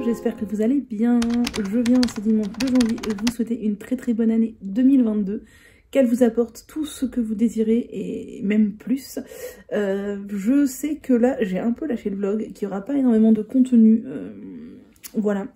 J'espère que vous allez bien. Je viens ce dimanche 2 janvier vous souhaiter une très bonne année 2022. Qu'elle vous apporte tout ce que vous désirez et même plus. Je sais que là j'ai un peu lâché le vlog, qu'il n'y aura pas énormément de contenu. Voilà.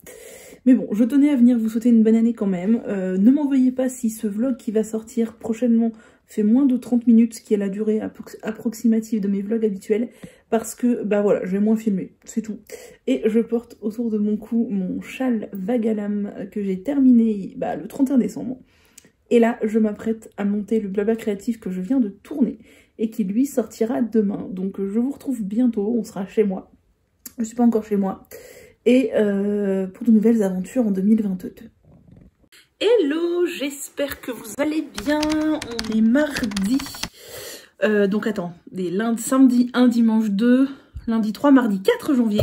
Mais bon, je tenais à venir vous souhaiter une bonne année quand même. Ne m'en veuillez pas si ce vlog qui va sortir prochainement fait moins de 30 minutes, ce qui est la durée approximative de mes vlogs habituels, parce que, bah voilà, je vais moins filmer, c'est tout. Et je porte autour de mon cou mon châle vague à l'âme que j'ai terminé le 31 décembre. Et là, je m'apprête à monter le blabla créatif que je viens de tourner, et qui lui sortira demain. Donc je vous retrouve bientôt, on sera chez moi. Je suis pas encore chez moi. Et pour de nouvelles aventures en 2022. Hello, j'espère que vous allez bien. On est mardi. Donc attends, samedi 1, dimanche 2, lundi 3, mardi 4 janvier.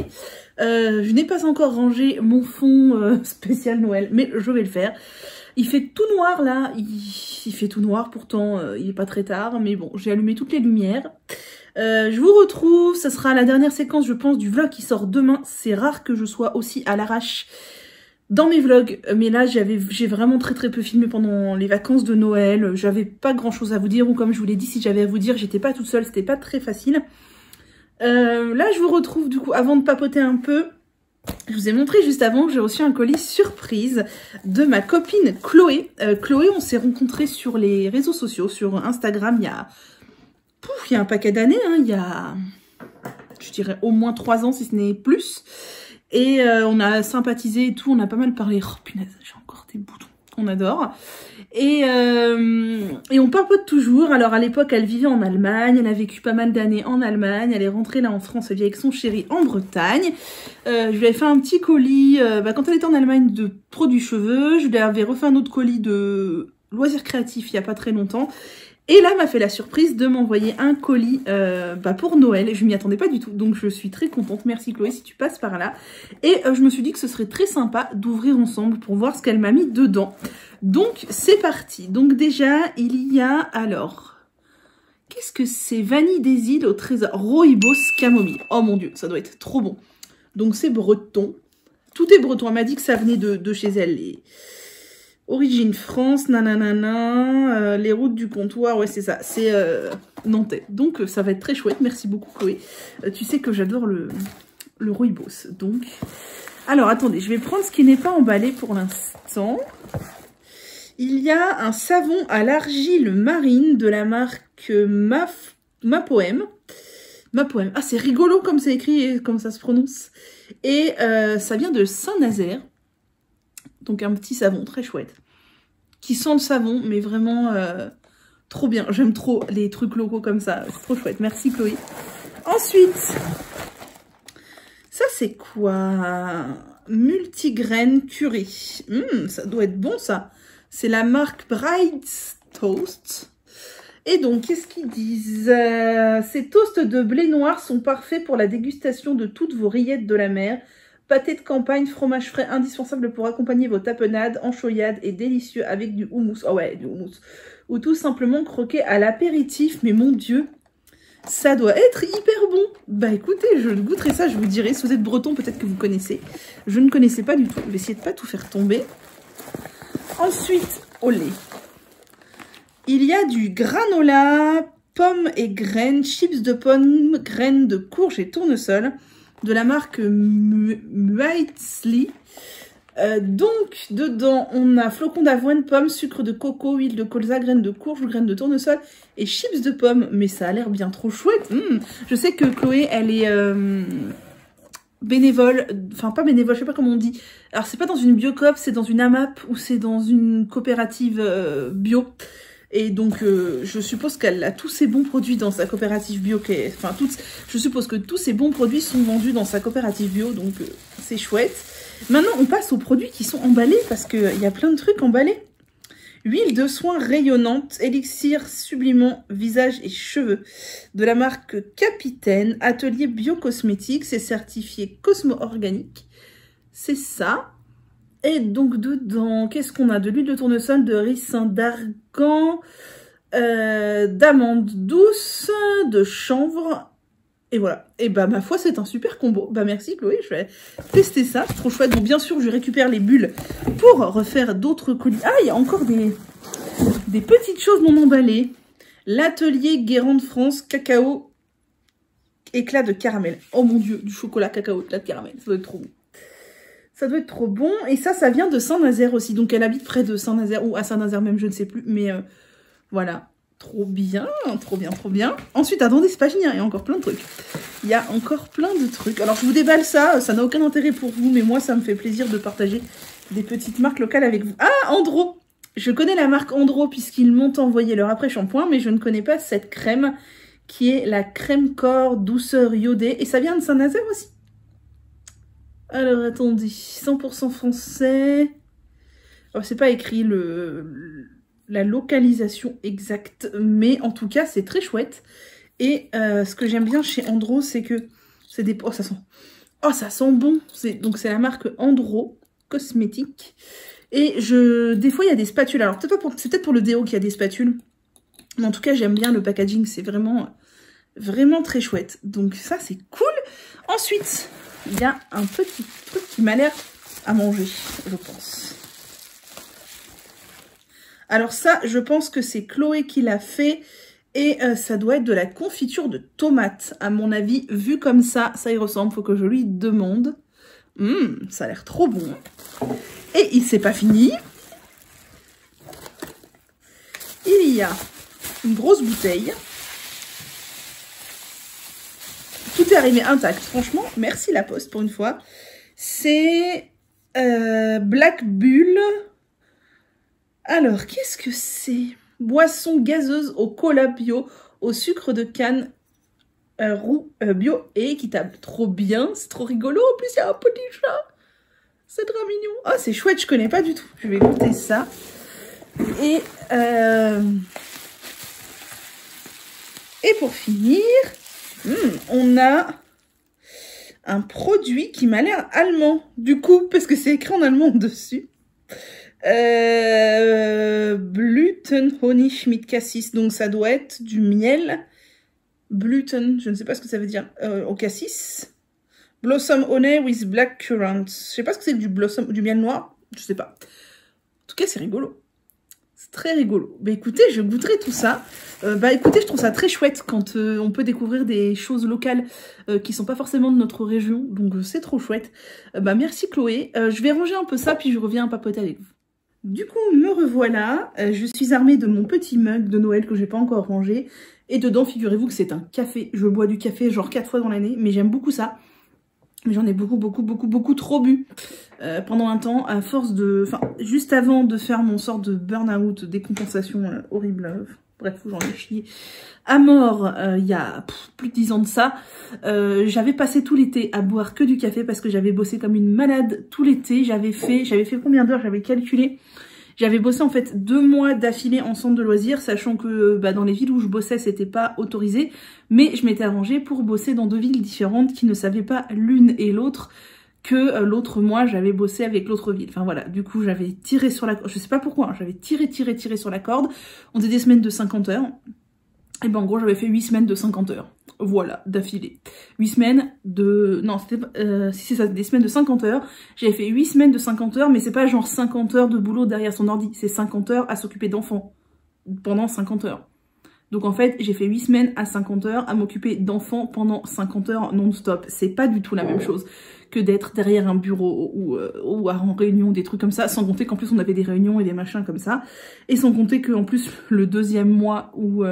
Je n'ai pas encore rangé mon fond spécial Noël, mais je vais le faire. Il fait tout noir là, il fait tout noir, pourtant il n'est pas très tard, mais bon, j'ai allumé toutes les lumières. Je vous retrouve, ça sera la dernière séquence je pense du vlog qui sort demain. C'est rare que je sois aussi à l'arrache dans mes vlogs, mais là j'ai vraiment très peu filmé pendant les vacances de Noël. J'avais pas grand chose à vous dire, ou comme je vous l'ai dit, si j'avais à vous dire, j'étais pas toute seule, c'était pas très facile. Là je vous retrouve du coup, avant de papoter un peu, je vous ai montré juste avant que j'ai reçu un colis surprise de ma copine Chloé. Chloé, on s'est rencontrés sur les réseaux sociaux, sur Instagram il y a un paquet d'années, hein, il y a, je dirais, au moins 3 ans, si ce n'est plus. Et on a sympathisé et tout, on a pas mal parlé. Oh punaise, j'ai encore des boutons, on adore. Et on papote toujours. Alors à l'époque, elle vivait en Allemagne, elle a vécu pas mal d'années en Allemagne, elle est rentrée là en France, elle vit avec son chéri en Bretagne. Je lui avais fait un petit colis, quand elle était en Allemagne, de produits cheveux. Je lui avais refait un autre colis de loisirs créatifs il y a pas très longtemps. Et là, m'a fait la surprise de m'envoyer un colis pour Noël. Et je m'y attendais pas du tout. Donc, je suis très contente. Merci Chloé si tu passes par là. Et je me suis dit que ce serait très sympa d'ouvrir ensemble pour voir ce qu'elle m'a mis dedans. Donc, c'est parti. Donc déjà, il y a, alors, qu'est-ce que c'est? Vanille des îles au trésor. Rooibos camomille. Oh mon Dieu, ça doit être trop bon. Donc, c'est breton. Tout est breton. Elle m'a dit que ça venait de chez elle. Origine France, nanana, les routes du comptoir, ouais c'est ça, c'est nantais. Donc ça va être très chouette, merci beaucoup Chloé. Tu sais que j'adore le rooibos, donc... Alors attendez, je vais prendre ce qui n'est pas emballé pour l'instant. Il y a un savon à l'argile marine de la marque Mapoem. Mapoem, ah c'est rigolo comme c'est écrit et comme ça se prononce. Et ça vient de Saint-Nazaire. Donc un petit savon très chouette. Qui sent le savon, mais vraiment trop bien. J'aime trop les trucs locaux comme ça. C'est trop chouette. Merci Chloé. Ensuite, ça c'est quoi? Multigraine curry. Ça doit être bon ça. C'est la marque Bride's Toast. Et donc, qu'est-ce qu'ils disent? Ces toasts de blé noir sont parfaits pour la dégustation de toutes vos rillettes de la mer. Pâté de campagne, fromage frais indispensable pour accompagner vos tapenades, enchoyades et délicieux avec du houmous. Oh ouais, du houmous. Ou tout simplement croquer à l'apéritif. Mais mon Dieu, ça doit être hyper bon. Bah écoutez, je goûterai ça, je vous dirai. Si vous êtes breton, peut-être que vous connaissez. Je ne connaissais pas du tout. Je vais essayer de ne pas tout faire tomber. Ensuite, au lait. Il y a du granola, pommes et graines, chips de pommes, graines de courge et tournesol. De la marque Muesli. Donc, dedans, on a flocons d'avoine, pommes, sucre de coco, huile de colza, graines de courge, graines de tournesol et chips de pommes. Mais ça a l'air bien trop chouette. Je sais que Chloé, elle est bénévole, enfin pas bénévole, je sais pas comment on dit. Alors c'est pas dans une biocoop, c'est dans une AMAP ou c'est dans une coopérative bio. Et donc je suppose qu'elle a tous ses bons produits dans sa coopérative bio. Enfin je suppose que tous ces bons produits sont vendus dans sa coopérative bio, donc c'est chouette. Maintenant on passe aux produits qui sont emballés parce qu'il y a plein de trucs emballés. Huile de soin rayonnante, élixir sublimant visage et cheveux de la marque Capitaine, atelier biocosmétique, c'est certifié Cosmo Organique. C'est ça. Et donc dedans, qu'est-ce qu'on a? De l'huile de tournesol, de ricin d'argan, d'amande douce, de chanvre. Et voilà. Et bah ma foi c'est un super combo. Bah merci Chloé, je vais tester ça. C'est trop chouette. Donc bien sûr je récupère les bulles pour refaire d'autres colis. Ah il y a encore des petites choses non emballées. L'atelier Guérand de France, cacao, éclat de caramel. Oh mon dieu, du chocolat cacao, éclat de caramel. Ça doit être trop bon. Ça doit être trop bon. Et ça vient de Saint-Nazaire aussi. Donc elle habite près de Saint-Nazaire ou à Saint-Nazaire même, je ne sais plus. Mais voilà. Trop bien, trop bien, trop bien. Ensuite, attendez, c'est pas fini, il y a encore plein de trucs. Il y a encore plein de trucs. Alors, je vous déballe ça, ça n'a aucun intérêt pour vous, mais moi, ça me fait plaisir de partager des petites marques locales avec vous. Ah, Andro! Je connais la marque Andro puisqu'ils m'ont envoyé leur après-shampoing, mais je ne connais pas cette crème qui est la crème corps douceur iodée. Et ça vient de Saint-Nazaire aussi. Alors, attendez, 100% français. Oh, c'est pas écrit la localisation exacte, mais en tout cas c'est très chouette. Et ce que j'aime bien chez Andro, c'est que c'est des... Oh ça sent bon. Donc c'est la marque Andro Cosmétique. Et des fois il y a des spatules. Alors c'est peut-être pour le déo qu'il y a des spatules, mais en tout cas j'aime bien le packaging, c'est vraiment très chouette. Donc ça c'est cool. Ensuite il y a un petit truc qui m'a l'air à manger, je pense. Alors ça, je pense que c'est Chloé qui l'a fait et ça doit être de la confiture de tomates. À mon avis, vu comme ça y ressemble. Faut que je lui demande. Ça a l'air trop bon. Et c'est pas fini. Il y a une grosse bouteille. Tout est arrivé intact. Franchement, merci la Poste pour une fois. C'est Black Bull. Alors, qu'est-ce que c'est? Boisson gazeuse au cola bio, au sucre de canne, roux bio et équitable. Trop bien, c'est trop rigolo. En plus, il y a un petit chat. C'est très mignon. Oh, c'est chouette, je connais pas du tout. Je vais goûter ça. Et pour finir, on a un produit qui m'a l'air allemand. Du coup, parce que c'est écrit en allemand dessus. Blüten Honig mit Cassis, donc ça doit être du miel. Blüten, je ne sais pas ce que ça veut dire. Au cassis. Blossom Honey with Black Currant. Je sais pas ce que c'est du miel noir. Je sais pas. En tout cas, c'est rigolo. C'est très rigolo. Bah écoutez, je goûterai tout ça. Écoutez, je trouve ça très chouette quand on peut découvrir des choses locales qui sont pas forcément de notre région. Donc c'est trop chouette. Merci Chloé. Je vais ranger un peu ça, puis je reviens papoter avec vous. Du coup, me revoilà. Je suis armée de mon petit mug de Noël que j'ai pas encore rangé. Et dedans, figurez-vous que c'est un café. Je bois du café genre 4 fois dans l'année, mais j'aime beaucoup ça. Mais j'en ai beaucoup trop bu pendant un temps, à force de... Enfin, juste avant de faire mon sort de burn-out, décompensation horrible. Bref, j'en ai chié à mort il y a plus de 10 ans de ça. J'avais passé tout l'été à boire que du café parce que j'avais bossé comme une malade tout l'été. J'avais fait combien d'heures? J'avais calculé. J'avais bossé en fait 2 mois d'affilée en centre de loisirs, sachant que dans les villes où je bossais, c'était pas autorisé. Mais je m'étais arrangée pour bosser dans 2 villes différentes qui ne savaient pas l'une et l'autre que l'autre mois, j'avais bossé avec l'autre ville. Enfin voilà, du coup, j'avais tiré sur la corde. Je sais pas pourquoi, hein, j'avais tiré sur la corde. On faisait des semaines de 50 heures. Et en gros, j'avais fait 8 semaines de 50 heures. Voilà, d'affilée. 8 semaines de... Non, c'était... si c'est ça, des semaines de 50 heures. J'avais fait 8 semaines de 50 heures, mais c'est pas genre 50 heures de boulot derrière son ordi. C'est 50 heures à s'occuper d'enfants. Pendant 50 heures. Donc en fait, j'ai fait 8 semaines à 50 heures à m'occuper d'enfants pendant 50 heures non-stop. C'est pas du tout la même chose que d'être derrière un bureau ou en réunion, des trucs comme ça. Sans compter qu'en plus, on avait des réunions et des machins comme ça. Et sans compter qu'en plus, le 2e mois où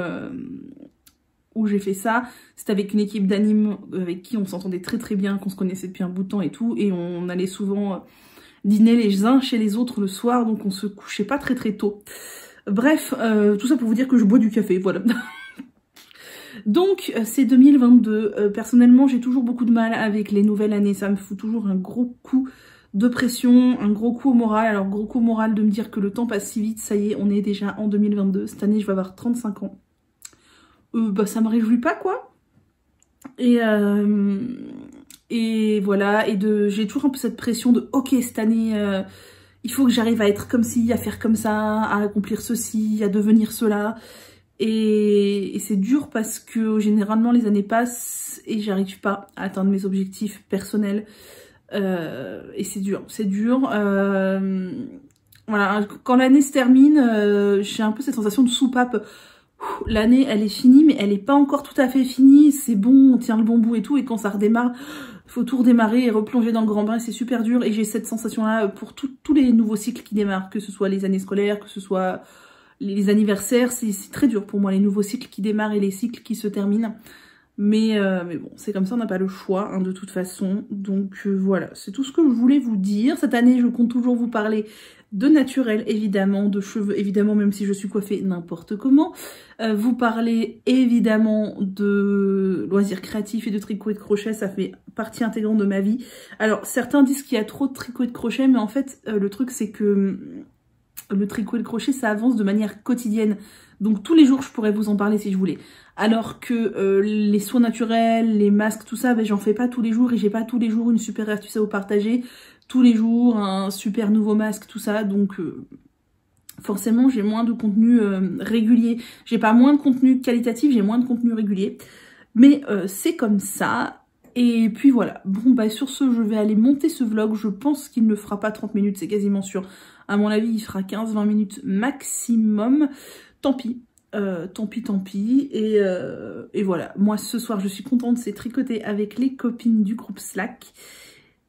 où j'ai fait ça, c'était avec une équipe d'anime avec qui on s'entendait très très bien, qu'on se connaissait depuis un bout de temps et tout, et on allait souvent dîner les uns chez les autres le soir, donc on se couchait pas très très tôt. Bref, tout ça pour vous dire que je bois du café, voilà. Donc c'est 2022, personnellement j'ai toujours beaucoup de mal avec les nouvelles années, ça me fout toujours un gros coup de pression, un gros coup au moral. Alors gros coup au moral de me dire que le temps passe si vite, ça y est, on est déjà en 2022, cette année je vais avoir 35 ans. Bah ça me réjouit pas quoi. Et voilà, et j'ai toujours un peu cette pression de ok cette année il faut que j'arrive à être comme ci, à faire comme ça, à accomplir ceci, à devenir cela. Et c'est dur parce que généralement les années passent et j'arrive pas à atteindre mes objectifs personnels. Et c'est dur, c'est dur. Voilà, quand l'année se termine, j'ai un peu cette sensation de soupape. L'année elle est finie mais elle est pas encore tout à fait finie, c'est bon, on tient le bon bout et tout, et quand ça redémarre, faut tout redémarrer et replonger dans le grand bain, c'est super dur, et j'ai cette sensation là pour tous les nouveaux cycles qui démarrent, que ce soit les années scolaires, que ce soit les anniversaires, c'est très dur pour moi, les nouveaux cycles qui démarrent et les cycles qui se terminent. Mais bon, c'est comme ça, on n'a pas le choix, hein, de toute façon. Donc voilà, c'est tout ce que je voulais vous dire. Cette année, je compte toujours vous parler de naturel, évidemment, de cheveux, évidemment, même si je suis coiffée n'importe comment. Vous parler, évidemment, de loisirs créatifs et de tricot et de crochet, ça fait partie intégrante de ma vie. Alors, certains disent qu'il y a trop de tricot et de crochet, mais en fait, le truc, c'est que le tricot et le crochet, ça avance de manière quotidienne. Donc tous les jours, je pourrais vous en parler si je voulais. Alors que les soins naturels, les masques, tout ça, ben, j'en fais pas tous les jours et j'ai pas tous les jours une super astuce à vous partager. Tous les jours, un super nouveau masque, tout ça. Donc forcément, j'ai moins de contenu régulier. J'ai pas moins de contenu qualitatif, j'ai moins de contenu régulier. Mais c'est comme ça. Et puis voilà. Bon, bah sur ce, je vais aller monter ce vlog. Je pense qu'il ne fera pas 30 minutes, c'est quasiment sûr. À mon avis, il fera 15-20 minutes maximum. Tant pis. Tant pis. Et voilà. Moi, ce soir, je suis contente. C'est tricoter avec les copines du groupe Slack.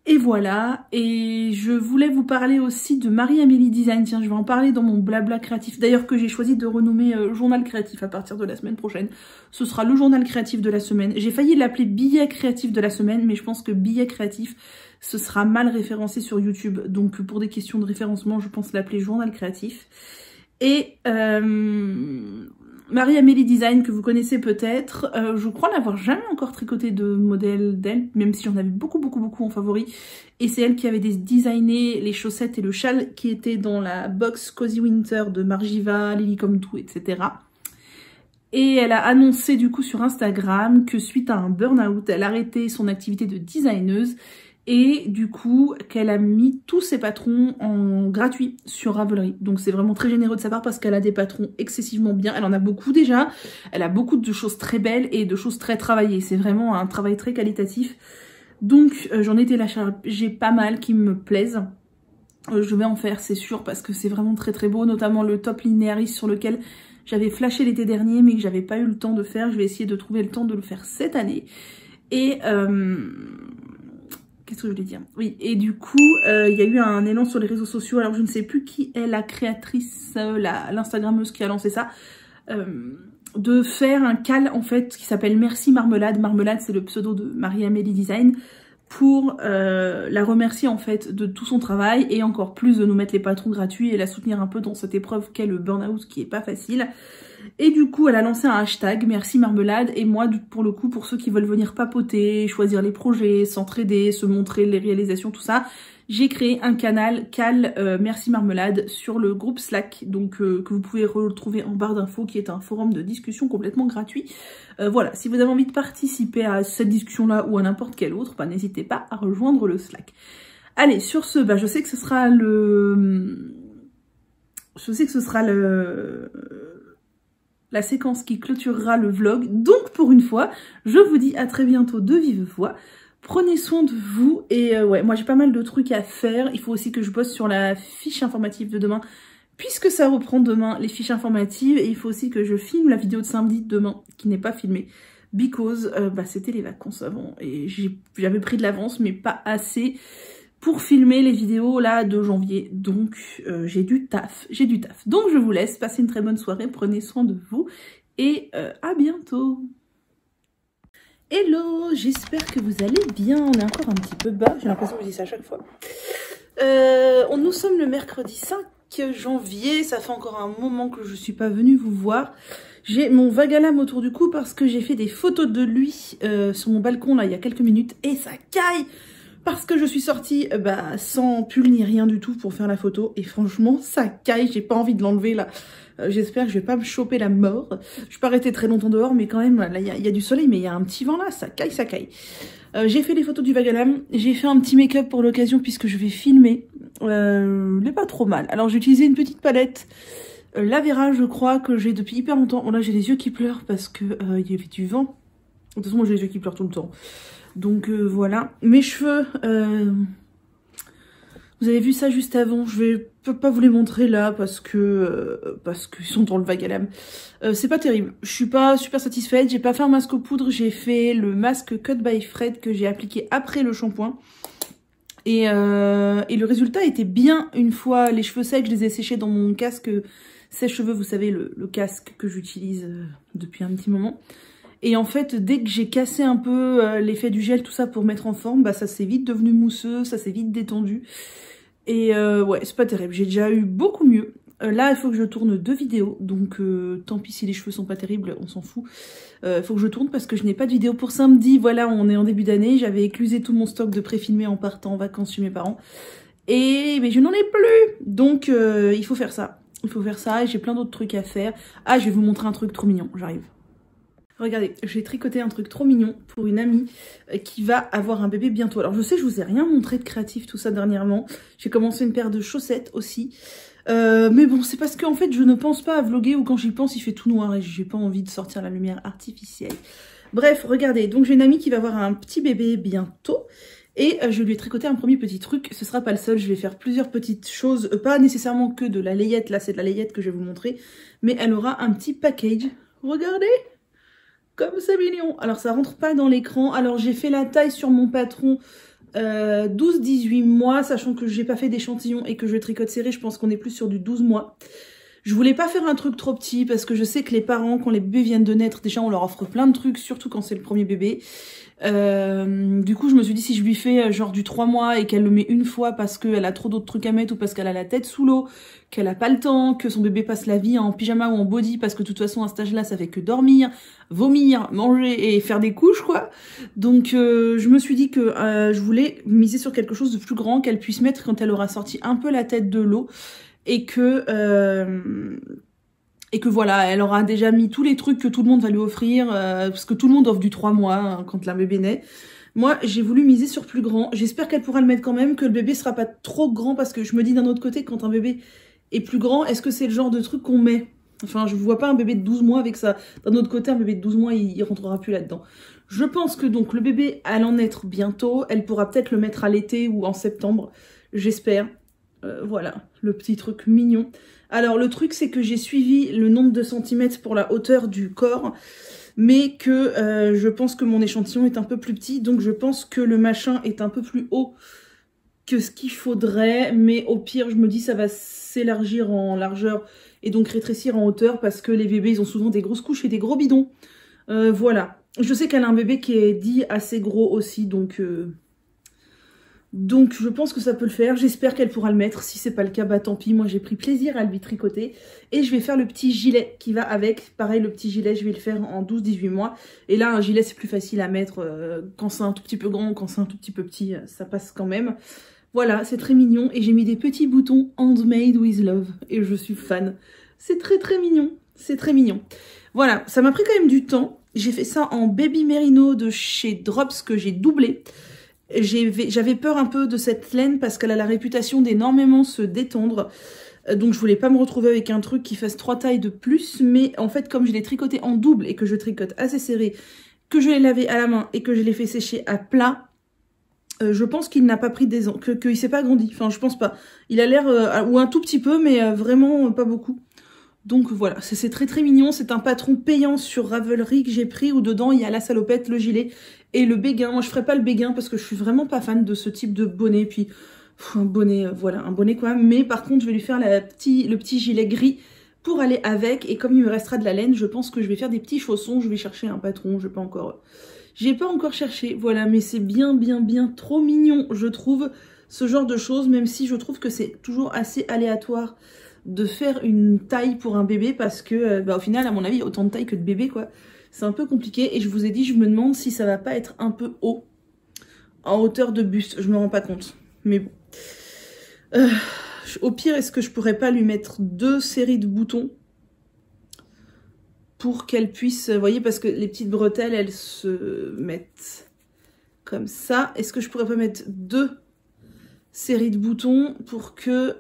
Et voilà. Et je voulais vous parler aussi de Marie-Amélie Design. Tiens, je vais en parler dans mon blabla créatif. D'ailleurs, que j'ai choisi de renommer journal créatif à partir de la semaine prochaine. Ce sera le journal créatif de la semaine. J'ai failli l'appeler billet créatif de la semaine, mais je pense que billet créatif, ce sera mal référencé sur YouTube. Donc, pour des questions de référencement, je pense l'appeler journal créatif. Et Marie-Amélie Design, que vous connaissez peut-être, je crois n'avoir jamais encore tricoté de modèle d'elle, même si j'en avais beaucoup en favori. Et c'est elle qui avait designé les chaussettes et le châle qui étaient dans la box Cozy Winter de Margiva, Lily Come True, etc. Et elle a annoncé du coup sur Instagram que suite à un burn-out, elle arrêtait son activité de designeuse. Et du coup, qu'elle a mis tous ses patrons en gratuit sur Ravelry. Donc c'est vraiment très généreux de sa part parce qu'elle a des patrons excessivement bien. Elle en a beaucoup déjà. Elle a beaucoup de choses très belles et de choses très travaillées. C'est vraiment un travail très qualitatif. Donc j'en ai téléchargé pas mal qui me plaisent. Je vais en faire, c'est sûr, parce que c'est vraiment très beau. Notamment le top linéaris sur lequel j'avais flashé l'été dernier mais que j'avais pas eu le temps de faire. Je vais essayer de trouver le temps de le faire cette année. Et qu'est-ce que je voulais dire? Oui, et du coup, il y a eu un élan sur les réseaux sociaux. Alors, je ne sais plus qui est la créatrice, l'Instagrammeuse qui a lancé ça. De faire un cal, en fait, qui s'appelle Merci Marmelade. Marmelade, c'est le pseudo de Marie-Amélie Design. Pour la remercier, en fait, de tout son travail. Et encore plus de nous mettre les patrons gratuits et la soutenir un peu dans cette épreuve qu'est le burn-out, qui est pas facile. Et du coup, elle a lancé un hashtag, Merci Marmelade, et moi, pour le coup, pour ceux qui veulent venir papoter, choisir les projets, s'entraider, se montrer les réalisations, tout ça, j'ai créé un canal Cal Merci Marmelade sur le groupe Slack, donc que vous pouvez retrouver en barre d'infos, qui est un forum de discussion complètement gratuit. Voilà, si vous avez envie de participer à cette discussion-là ou à n'importe quelle autre, bah, n'hésitez pas à rejoindre le Slack. Allez, sur ce, bah, je sais que ce sera la séquence qui clôturera le vlog. Donc pour une fois, je vous dis à très bientôt de vive voix. Prenez soin de vous et ouais, moi j'ai pas mal de trucs à faire. Il faut aussi que je bosse sur la fiche informative de demain, puisque ça reprend demain les fiches informatives. Et il faut aussi que je filme la vidéo de samedi demain, qui n'est pas filmée, because bah, c'était les vacances avant. Et j'avais pris de l'avance, mais pas assez pour filmer les vidéos là de janvier, donc j'ai du taf. Donc je vous laisse, passez une très bonne soirée, prenez soin de vous et à bientôt. Hello, j'espère que vous allez bien. On est encore un petit peu bas, j'ai l'impression que je dis ça à chaque fois. Nous sommes le mercredi 5 janvier, ça fait encore un moment que je suis pas venue vous voir. J'ai mon vague à l'âme autour du cou parce que j'ai fait des photos de lui sur mon balcon là il y a quelques minutes et ça caille parce que je suis sortie sans pull ni rien du tout pour faire la photo et franchement ça caille, j'ai pas envie de l'enlever là. J'espère que je vais pas me choper la mort. Je suis pas restée très longtemps dehors mais quand même là il y a du soleil mais il y a un petit vent là, ça caille, ça caille. J'ai fait les photos du vague à l'âme, j'ai fait un petit make-up pour l'occasion puisque je vais filmer. Il est pas trop mal. Alors j'ai utilisé une petite palette La Vera, je crois, que j'ai depuis hyper longtemps. Oh là j'ai les yeux qui pleurent parce que il y avait du vent. De toute façon moi j'ai les yeux qui pleurent tout le temps. Donc voilà. Mes cheveux, vous avez vu ça juste avant. Je peux pas vous les montrer là parce qu'ils sont dans le vague à l'âme. C'est pas terrible. Je suis pas super satisfaite. J'ai pas fait un masque aux poudres. J'ai fait le masque Cut by Fred que j'ai appliqué après le shampoing. Et le résultat était bien une fois les cheveux secs. Je les ai séchés dans mon casque sèche-cheveux. Vous savez, le casque que j'utilise depuis un petit moment. Et en fait, dès que j'ai cassé un peu l'effet du gel, tout ça pour mettre en forme, bah ça s'est vite devenu mousseux, ça s'est vite détendu. Et ouais, c'est pas terrible, j'ai déjà eu beaucoup mieux. Là, il faut que je tourne 2 vidéos, donc tant pis si les cheveux sont pas terribles, on s'en fout. Il faut que je tourne parce que je n'ai pas de vidéo pour samedi. Voilà, on est en début d'année, j'avais éclusé tout mon stock de pré-filmés en partant en vacances chez mes parents. Mais je n'en ai plus, donc il faut faire ça. Il faut faire ça et j'ai plein d'autres trucs à faire. Ah, je vais vous montrer un truc trop mignon, j'arrive. Regardez, j'ai tricoté un truc trop mignon pour une amie qui va avoir un bébé bientôt. Alors je sais, je vous ai rien montré de créatif tout ça dernièrement. J'ai commencé une paire de chaussettes aussi. Mais bon, c'est parce qu'en fait je ne pense pas à vlogger ou quand j'y pense il fait tout noir et j'ai pas envie de sortir la lumière artificielle. Bref, regardez, donc j'ai une amie qui va avoir un petit bébé bientôt. Et je lui ai tricoté un premier petit truc, ce sera pas le seul, je vais faire plusieurs petites choses, pas nécessairement que de la layette, là c'est de la layette que je vais vous montrer. Mais elle aura un petit package, regardez! Comme c'est mignon. Alors ça rentre pas dans l'écran. Alors j'ai fait la taille sur mon patron 12-18 mois, sachant que j'ai pas fait d'échantillon et que je tricote serré, je pense qu'on est plus sur du 12 mois. Je voulais pas faire un truc trop petit parce que je sais que les parents, quand les bébés viennent de naître, déjà on leur offre plein de trucs, surtout quand c'est le premier bébé. Du coup je me suis dit si je lui fais genre du 3 mois et qu'elle le met une fois parce qu'elle a trop d'autres trucs à mettre ou parce qu'elle a la tête sous l'eau, qu'elle a pas le temps, que son bébé passe la vie en pyjama ou en body parce que de toute façon à cet âge là ça fait que dormir, vomir, manger et faire des couches quoi. Donc je me suis dit que je voulais miser sur quelque chose de plus grand qu'elle puisse mettre quand elle aura sorti un peu la tête de l'eau et que voilà, elle aura déjà mis tous les trucs que tout le monde va lui offrir, parce que tout le monde offre du 3 mois hein, quand la bébé naît. Moi, j'ai voulu miser sur plus grand. J'espère qu'elle pourra le mettre quand même, que le bébé sera pas trop grand, parce que je me dis d'un autre côté, quand un bébé est plus grand, est-ce que c'est le genre de truc qu'on met? Enfin, je vois pas un bébé de 12 mois avec ça. D'un autre côté, un bébé de 12 mois, il rentrera plus là-dedans. Je pense que donc le bébé allait en naître bientôt. Elle pourra peut-être le mettre à l'été ou en septembre, j'espère. Voilà, le petit truc mignon. Alors le truc c'est que j'ai suivi le nombre de centimètres pour la hauteur du corps, mais que je pense que mon échantillon est un peu plus petit, donc je pense que le machin est un peu plus haut que ce qu'il faudrait, mais au pire je me dis ça va s'élargir en largeur et donc rétrécir en hauteur parce que les bébés ils ont souvent des grosses couches et des gros bidons. Voilà, je sais qu'elle a un bébé qui est dit assez gros aussi, donc je pense que ça peut le faire, j'espère qu'elle pourra le mettre, si c'est pas le cas, bah tant pis, moi j'ai pris plaisir à lui tricoter, et je vais faire le petit gilet qui va avec, pareil le petit gilet je vais le faire en 12-18 mois, et là un gilet c'est plus facile à mettre quand c'est un tout petit peu grand, quand c'est un tout petit peu petit, ça passe quand même. Voilà, c'est très mignon, et j'ai mis des petits boutons handmade with love, et je suis fan, c'est très mignon, c'est très mignon. Voilà, ça m'a pris quand même du temps, j'ai fait ça en baby merino de chez Drops que j'ai doublé. J'avais peur un peu de cette laine parce qu'elle a la réputation d'énormément se détendre. Donc je voulais pas me retrouver avec un truc qui fasse 3 tailles de plus. Mais en fait comme je l'ai tricoté en double et que je tricote assez serré, que je l'ai lavé à la main et que je l'ai fait sécher à plat, je pense qu'il n'a pas pris des ans, qu'il s'est pas agrandi. Enfin je pense pas. Il a l'air, ou un tout petit peu mais vraiment pas beaucoup. Donc voilà, c'est très mignon, c'est un patron payant sur Ravelry que j'ai pris où dedans il y a la salopette, le gilet et le béguin. Moi je ferai pas le béguin parce que je suis vraiment pas fan de ce type de bonnet, puis un bonnet, voilà, un bonnet quand même. Mais par contre je vais lui faire le petit gilet gris pour aller avec, et comme il me restera de la laine, je pense que je vais faire des petits chaussons. Je vais chercher un patron, je vais pas encore J'ai pas encore cherché, voilà, mais c'est bien trop mignon, je trouve, ce genre de choses, même si je trouve que c'est toujours assez aléatoire de faire une taille pour un bébé, parce que, au final, à mon avis, il y a autant de taille que de bébé, quoi. C'est un peu compliqué, et je vous ai dit, je me demande si ça va pas être un peu haut, en hauteur de buste, je me rends pas compte, mais bon. Au pire, est-ce que je pourrais pas lui mettre 2 séries de boutons pour qu'elle puisse, vous voyez, parce que les petites bretelles, elles se mettent comme ça. Est-ce que je pourrais pas mettre 2 séries de boutons pour que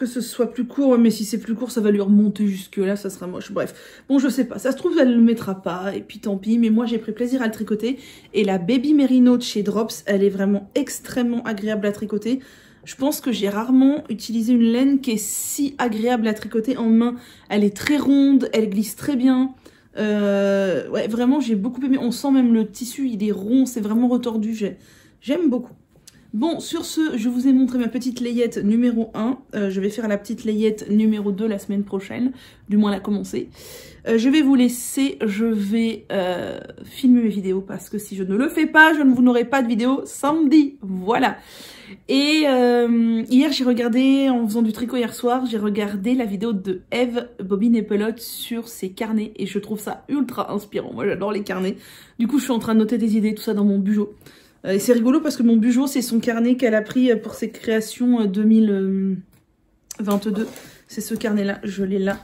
ce soit plus court? Ouais, mais si c'est plus court, ça va lui remonter jusque là, ça sera moche. Bref, bon, je sais pas. Ça se trouve, elle ne le mettra pas, et puis tant pis. Mais moi, j'ai pris plaisir à le tricoter. Et la Baby Merino de chez Drops, elle est vraiment extrêmement agréable à tricoter. Je pense que j'ai rarement utilisé une laine qui est si agréable à tricoter en main. Elle est très ronde, elle glisse très bien. Ouais, vraiment, j'ai beaucoup aimé. On sent même le tissu, il est rond, c'est vraiment retordu. J'aime beaucoup. Bon, sur ce, je vous ai montré ma petite layette numéro 1. Je vais faire la petite layette numéro 2 la semaine prochaine. Du moins, la commencer. Je vais vous laisser. Je vais filmer mes vidéos parce que si je ne le fais pas, je ne vous n'aurai pas de vidéo samedi. Voilà. Et hier, j'ai regardé, en faisant du tricot hier soir, j'ai regardé la vidéo de Eve, Bobine et Pelote sur ses carnets. Et je trouve ça ultra inspirant. Moi, j'adore les carnets. Du coup, je suis en train de noter des idées, tout ça dans mon bugeot. Et c'est rigolo parce que mon bugeot, c'est son carnet qu'elle a pris pour ses créations 2022. C'est ce carnet-là, je l'ai là.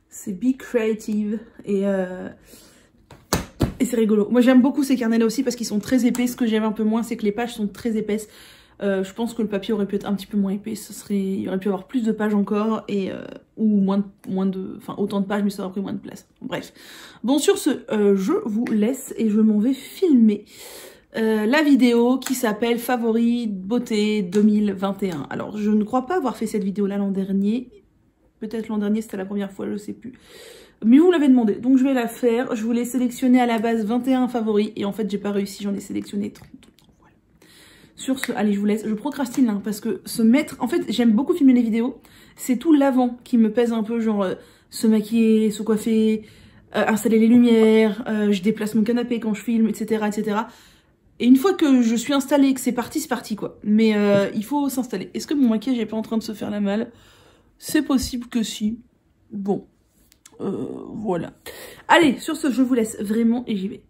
C'est Be Creative. Et c'est rigolo. Moi, j'aime beaucoup ces carnets-là aussi parce qu'ils sont très épais. Ce que j'aime un peu moins, c'est que les pages sont très épaisses. Je pense que le papier aurait pu être un petit peu moins épais. Il aurait pu avoir plus de pages encore. Ou enfin, autant de pages, mais ça aurait pris moins de place. Bref. Bon, sur ce, je vous laisse et je m'en vais filmer la vidéo qui s'appelle Favoris Beauté 2021. Alors, je ne crois pas avoir fait cette vidéo-là l'an dernier. Peut-être l'an dernier, c'était la première fois, je sais plus. Mais vous l'avez demandé, donc je vais la faire. Je voulais sélectionner à la base 21 favoris. Et en fait, j'ai pas réussi, j'en ai sélectionné 30. Voilà. Sur ce, allez, je vous laisse. Je procrastine, hein, parce que se mettre... En fait, j'aime beaucoup filmer les vidéos. C'est tout l'avant qui me pèse un peu, genre se maquiller, se coiffer, installer les lumières, je déplace mon canapé quand je filme, etc., etc. Et une fois que je suis installée, que c'est parti, quoi. Mais il faut s'installer. Est-ce que mon maquillage n'est pas en train de se faire la malle? C'est possible que si. Bon. Voilà. Allez, sur ce, je vous laisse vraiment et j'y vais.